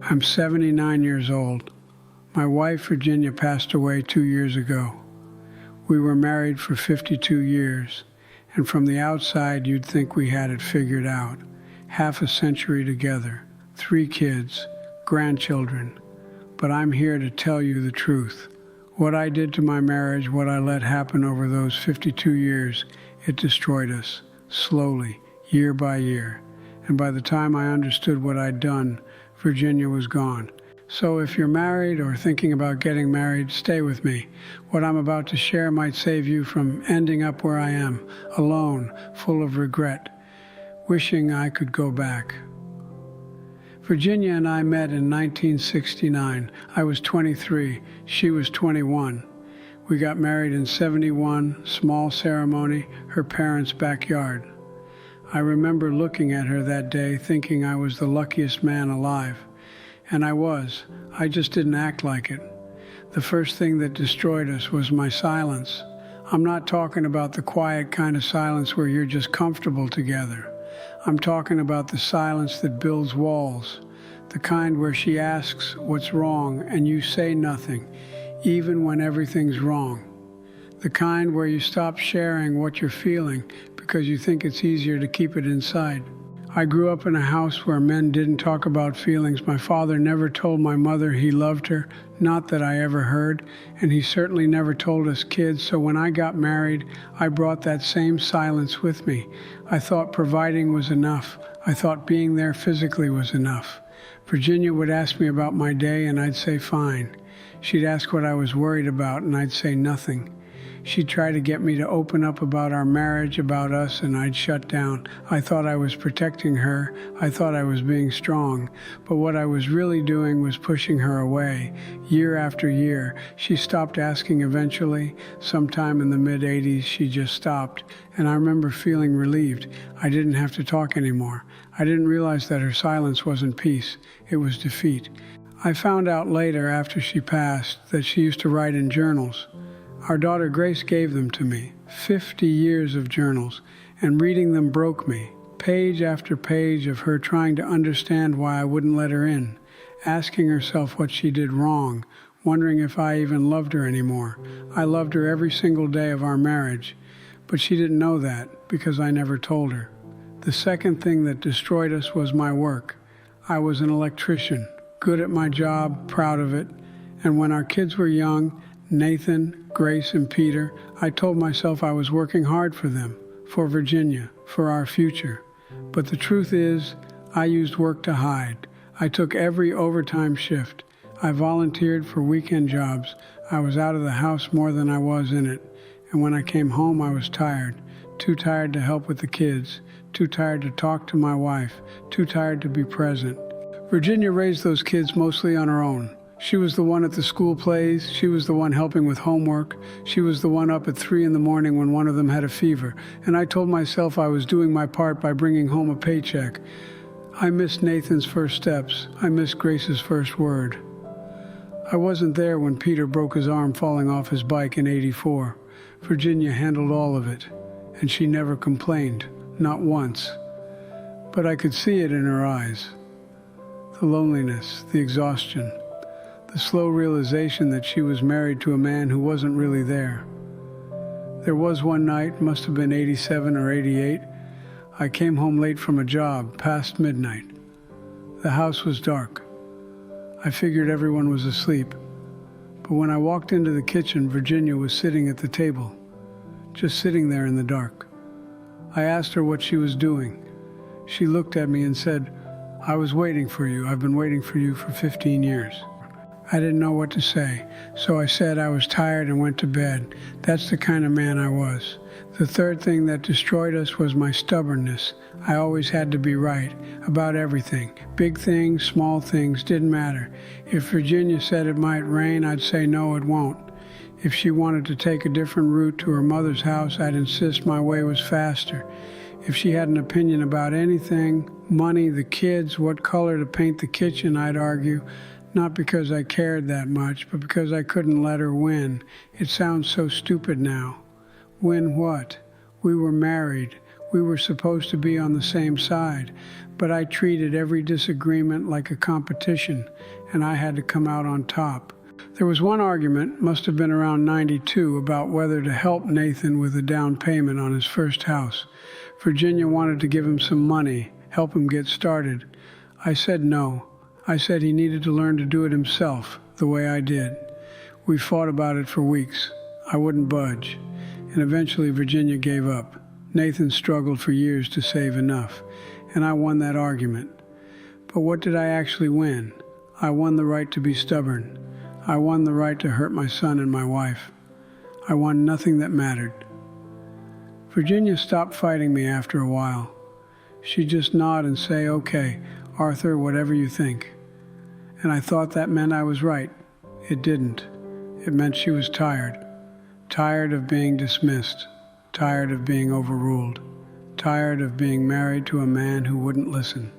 I'm 79 years old. My wife, Virginia, passed away 2 years ago. We were married for 52 years, and from the outside, you'd think we had it figured out. Half a century together, 3 kids, grandchildren. But I'm here to tell you the truth. What I did to my marriage, what I let happen over those 52 years, it destroyed us, slowly, year by year. And by the time I understood what I'd done, Virginia was gone. So if you're married or thinking about getting married, stay with me. What I'm about to share might save you from ending up where I am, alone, full of regret, wishing I could go back. Virginia and I met in 1969. I was 23, she was 21. We got married in 71, small ceremony, her parents' backyard. I remember looking at her that day thinking I was the luckiest man alive. And I was. I just didn't act like it. The first thing that destroyed us was my silence. I'm not talking about the quiet kind of silence where you're just comfortable together. I'm talking about the silence that builds walls, the kind where she asks what's wrong and you say nothing, even when everything's wrong. The kind where you stop sharing what you're feeling because you think it's easier to keep it inside. I grew up in a house where men didn't talk about feelings. My father never told my mother he loved her, not that I ever heard, and he certainly never told us kids, so when I got married, I brought that same silence with me. I thought providing was enough. I thought being there physically was enough. Virginia would ask me about my day, and I'd say fine. She'd ask what I was worried about, and I'd say nothing. She'd try to get me to open up about our marriage, about us, and I'd shut down. I thought I was protecting her. I thought I was being strong. But what I was really doing was pushing her away. Year after year, she stopped asking eventually. Sometime in the mid-'80s, she just stopped. And I remember feeling relieved. I didn't have to talk anymore. I didn't realize that her silence wasn't peace. It was defeat. I found out later, after she passed, that she used to write in journals. Our daughter Grace gave them to me, 50 years of journals, and reading them broke me. Page after page of her trying to understand why I wouldn't let her in, asking herself what she did wrong, wondering if I even loved her anymore. I loved her every single day of our marriage, but she didn't know that because I never told her. The second thing that destroyed us was my work. I was an electrician, good at my job, proud of it, and when our kids were young, Nathan, Grace, and Peter, I told myself I was working hard for them, for Virginia, for our future. But the truth is, I used work to hide. I took every overtime shift. I volunteered for weekend jobs. I was out of the house more than I was in it. And when I came home, I was tired. Too tired to help with the kids. Too tired to talk to my wife. Too tired to be present. Virginia raised those kids mostly on her own. She was the one at the school plays. She was the one helping with homework. She was the one up at 3 in the morning when one of them had a fever. And I told myself I was doing my part by bringing home a paycheck. I missed Nathan's first steps. I missed Grace's first word. I wasn't there when Peter broke his arm falling off his bike in '84. Virginia handled all of it, and she never complained, not once. But I could see it in her eyes. The loneliness, the exhaustion. The slow realization that she was married to a man who wasn't really there. There was one night, must have been '87 or '88, I came home late from a job, past midnight. The house was dark. I figured everyone was asleep. But when I walked into the kitchen, Virginia was sitting at the table, just sitting there in the dark. I asked her what she was doing. She looked at me and said, "I was waiting for you. I've been waiting for you for 15 years. I didn't know what to say, so I said I was tired and went to bed. That's the kind of man I was. The third thing that destroyed us was my stubbornness. I always had to be right about everything. Big things, small things, didn't matter. If Virginia said it might rain, I'd say no, it won't. If she wanted to take a different route to her mother's house, I'd insist my way was faster. If she had an opinion about anything, money, the kids, what color to paint the kitchen, I'd argue. Not because I cared that much, but because I couldn't let her win. It sounds so stupid now. Win what? We were married. We were supposed to be on the same side, but I treated every disagreement like a competition, and I had to come out on top. There was one argument, must have been around 92, about whether to help Nathan with a down payment on his first house. Virginia wanted to give him some money, help him get started. I said no. I said he needed to learn to do it himself, the way I did. We fought about it for weeks. I wouldn't budge, and eventually Virginia gave up. Nathan struggled for years to save enough, and I won that argument. But what did I actually win? I won the right to be stubborn. I won the right to hurt my son and my wife. I won nothing that mattered. Virginia stopped fighting me after a while. She'd just nod and say, "Okay, Arthur, whatever you think." And I thought that meant I was right. It didn't. It meant she was tired. Tired of being dismissed. Tired of being overruled. Tired of being married to a man who wouldn't listen.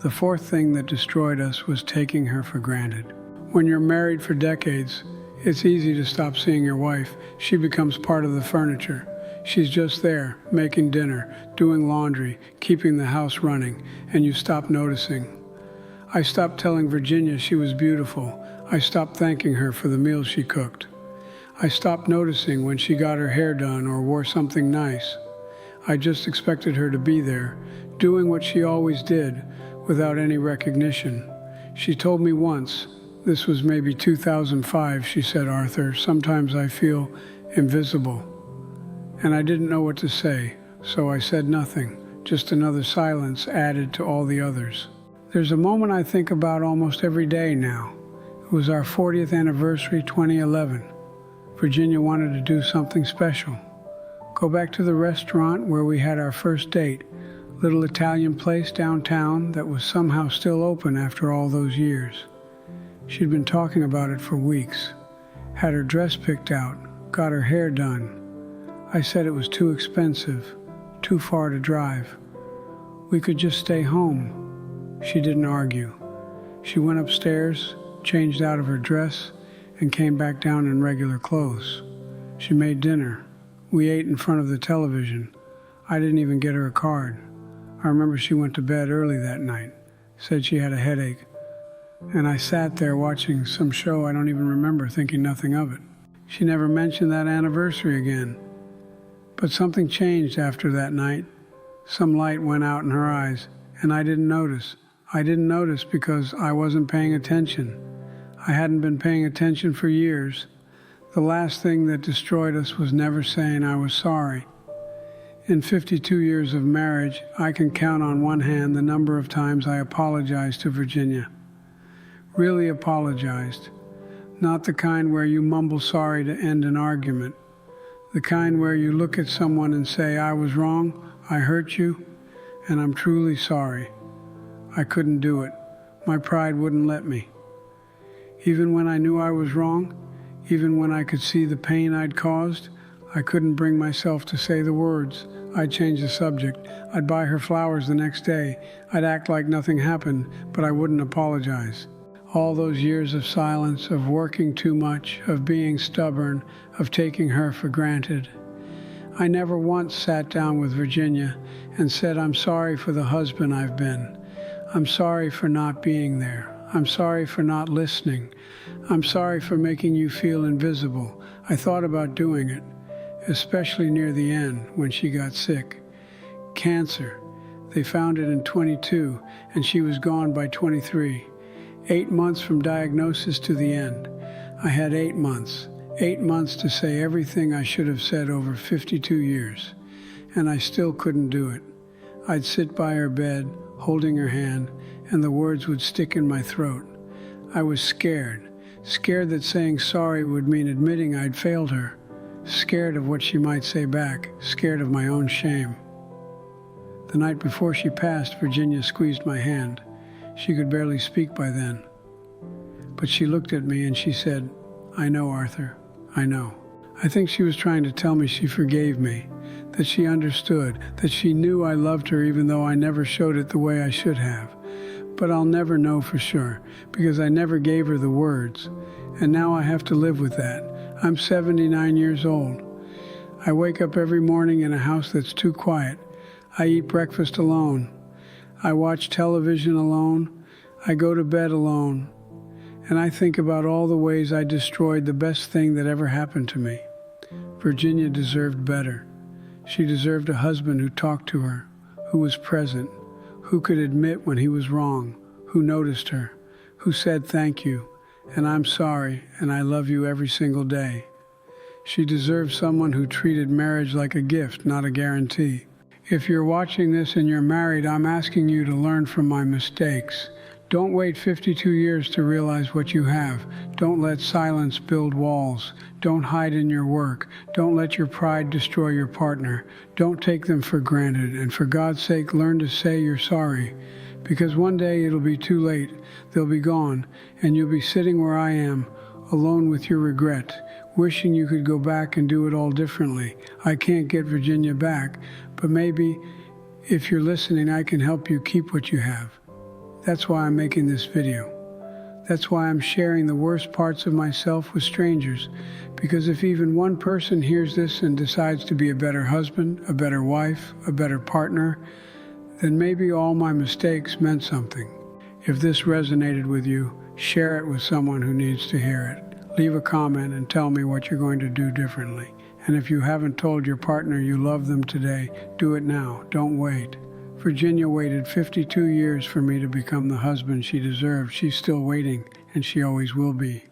The fourth thing that destroyed us was taking her for granted. When you're married for decades, it's easy to stop seeing your wife. She becomes part of the furniture. She's just there, making dinner, doing laundry, keeping the house running, and you stop noticing. I stopped telling Virginia she was beautiful. I stopped thanking her for the meals she cooked. I stopped noticing when she got her hair done or wore something nice. I just expected her to be there, doing what she always did, without any recognition. She told me once, this was maybe 2005, she said, "Arthur, sometimes I feel invisible." And I didn't know what to say, so I said nothing, just another silence added to all the others. There's a moment I think about almost every day now. It was our 40th anniversary, 2011. Virginia wanted to do something special. Go back to the restaurant where we had our first date, little Italian place downtown that was somehow still open after all those years. She'd been talking about it for weeks, had her dress picked out, got her hair done. I said it was too expensive, too far to drive. We could just stay home. She didn't argue. She went upstairs, changed out of her dress, and came back down in regular clothes. She made dinner. We ate in front of the television. I didn't even get her a card. I remember she went to bed early that night, said she had a headache, and I sat there watching some show I don't even remember, thinking nothing of it. She never mentioned that anniversary again. But something changed after that night. Some light went out in her eyes, and I didn't notice. I didn't notice because I wasn't paying attention. I hadn't been paying attention for years. The last thing that destroyed us was never saying I was sorry. In 52 years of marriage, I can count on one hand the number of times I apologized to Virginia. Really apologized. Not the kind where you mumble sorry to end an argument. The kind where you look at someone and say, "I was wrong, I hurt you, and I'm truly sorry." I couldn't do it. My pride wouldn't let me. Even when I knew I was wrong, even when I could see the pain I'd caused, I couldn't bring myself to say the words. I'd change the subject. I'd buy her flowers the next day. I'd act like nothing happened, but I wouldn't apologize. All those years of silence, of working too much, of being stubborn, of taking her for granted. I never once sat down with Virginia and said, "I'm sorry for the husband I've been. I'm sorry for not being there. I'm sorry for not listening. I'm sorry for making you feel invisible." I thought about doing it, especially near the end when she got sick. Cancer. They found it in 22, and she was gone by 23. 8 months from diagnosis to the end. I had 8 months. 8 months to say everything I should have said over 52 years. And I still couldn't do it. I'd sit by her bed, holding her hand, and the words would stick in my throat. I was scared. Scared that saying sorry would mean admitting I'd failed her. Scared of what she might say back. Scared of my own shame. The night before she passed, Virginia squeezed my hand. She could barely speak by then. But she looked at me and she said, "I know, Arthur, I know." I think she was trying to tell me she forgave me, that she understood, that she knew I loved her even though I never showed it the way I should have. But I'll never know for sure, because I never gave her the words, and now I have to live with that. I'm 79 years old. I wake up every morning in a house that's too quiet, I eat breakfast alone. I watch television alone. I go to bed alone. And I think about all the ways I destroyed the best thing that ever happened to me. Virginia deserved better. She deserved a husband who talked to her, who was present, who could admit when he was wrong, who noticed her, who said thank you, and I'm sorry, and I love you every single day. She deserved someone who treated marriage like a gift, not a guarantee. If you're watching this and you're married, I'm asking you to learn from my mistakes. Don't wait 52 years to realize what you have. Don't let silence build walls. Don't hide in your work. Don't let your pride destroy your partner. Don't take them for granted. And for God's sake, learn to say you're sorry. Because one day it'll be too late. They'll be gone. And you'll be sitting where I am, alone with your regret, wishing you could go back and do it all differently. I can't get Virginia back, but maybe if you're listening, I can help you keep what you have. That's why I'm making this video. That's why I'm sharing the worst parts of myself with strangers. Because if even one person hears this and decides to be a better husband, a better wife, a better partner, then maybe all my mistakes meant something. If this resonated with you, share it with someone who needs to hear it. Leave a comment and tell me what you're going to do differently. And if you haven't told your partner you love them today, do it now. Don't wait. Virginia waited 52 years for me to become the husband she deserved. She's still waiting, and she always will be.